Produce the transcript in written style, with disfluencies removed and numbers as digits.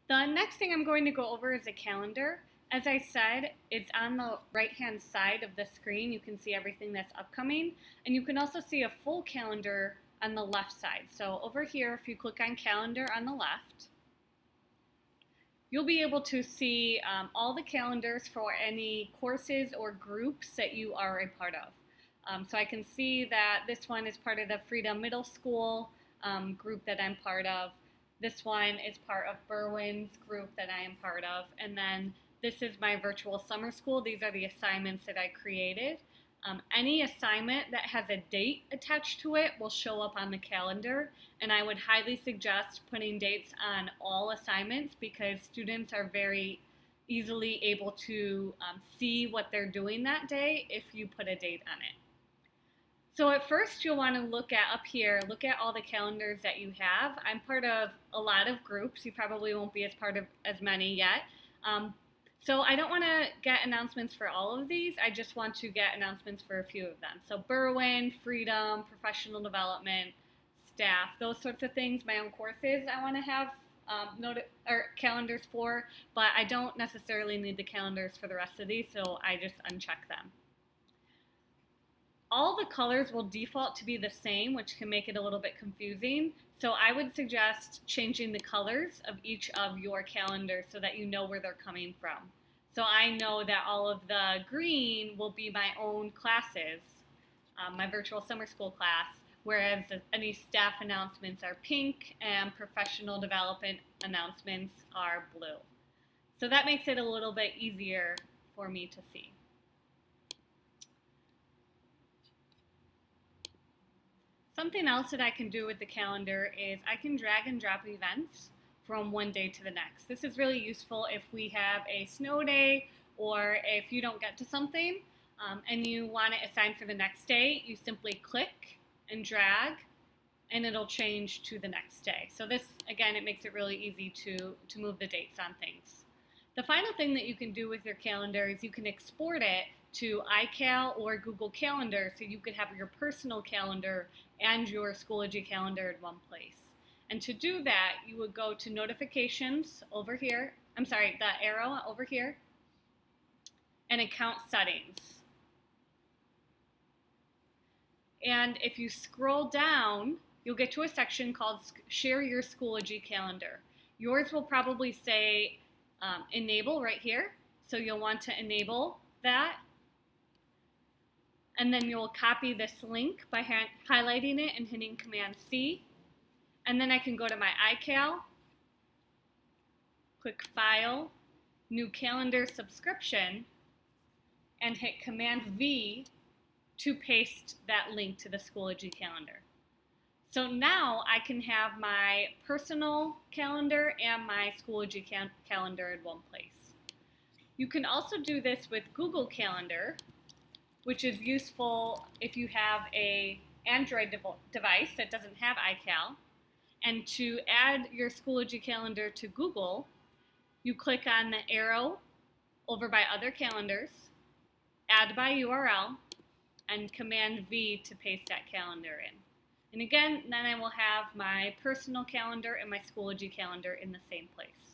The next thing I'm going to go over is a calendar. As I said, it's on the right-hand side of the screen. You can see everything that's upcoming, and you can also see a full calendar on the left side. So over here, if you click on calendar on the left, you'll be able to see all the calendars for any courses or groups that you are a part of. So I can see that this one is part of the Freedom Middle School group that I'm part of. This one is part of Berwyn's group that I am part of. And then this is my virtual summer school. These are the assignments that I created. Any assignment that has a date attached to it will show up on the calendar, and I would highly suggest putting dates on all assignments because students are very easily able to see what they're doing that day if you put a date on it. So at first you'll want to look at up here, look at all the calendars that you have. I'm part of a lot of groups. You probably won't be as part of as many yet. So I don't want to get announcements for all of these. I just want to get announcements for a few of them. So Berwyn, Freedom, Professional Development, Staff, those sorts of things. My own courses I want to have calendars for, but I don't necessarily need the calendars for the rest of these, so I just uncheck them. All the colors will default to be the same, which can make it a little bit confusing. So I would suggest changing the colors of each of your calendars so that you know where they're coming from. So I know that all of the green will be my own classes, my virtual summer school class, whereas any staff announcements are pink and professional development announcements are blue. So that makes it a little bit easier for me to see. Something else that I can do with the calendar is I can drag and drop events from one day to the next. This is really useful if we have a snow day or if you don't get to something and you want it assigned for the next day. You simply click and drag and it'll change to the next day. So this, again, it makes it really easy to move the dates on things. The final thing that you can do with your calendar is you can export it to iCal or Google Calendar so you could have your personal calendar and your Schoology calendar in one place. And to do that, you would go to notifications over here, the arrow over here, and account settings. And if you scroll down, you'll get to a section called Share Your Schoology Calendar. Yours will probably say enable right here, so you'll want to enable that. And then you'll copy this link by highlighting it and hitting Command C. And then I can go to my iCal, click File, New Calendar Subscription, and hit Command V to paste that link to the Schoology calendar. So now I can have my personal calendar and my Schoology calendar in one place. You can also do this with Google Calendar, which is useful if you have an Android device that doesn't have iCal. And to add your Schoology calendar to Google, you click on the arrow over by Other Calendars, Add by URL, and Command V to paste that calendar in. And again, then I will have my personal calendar and my Schoology calendar in the same place.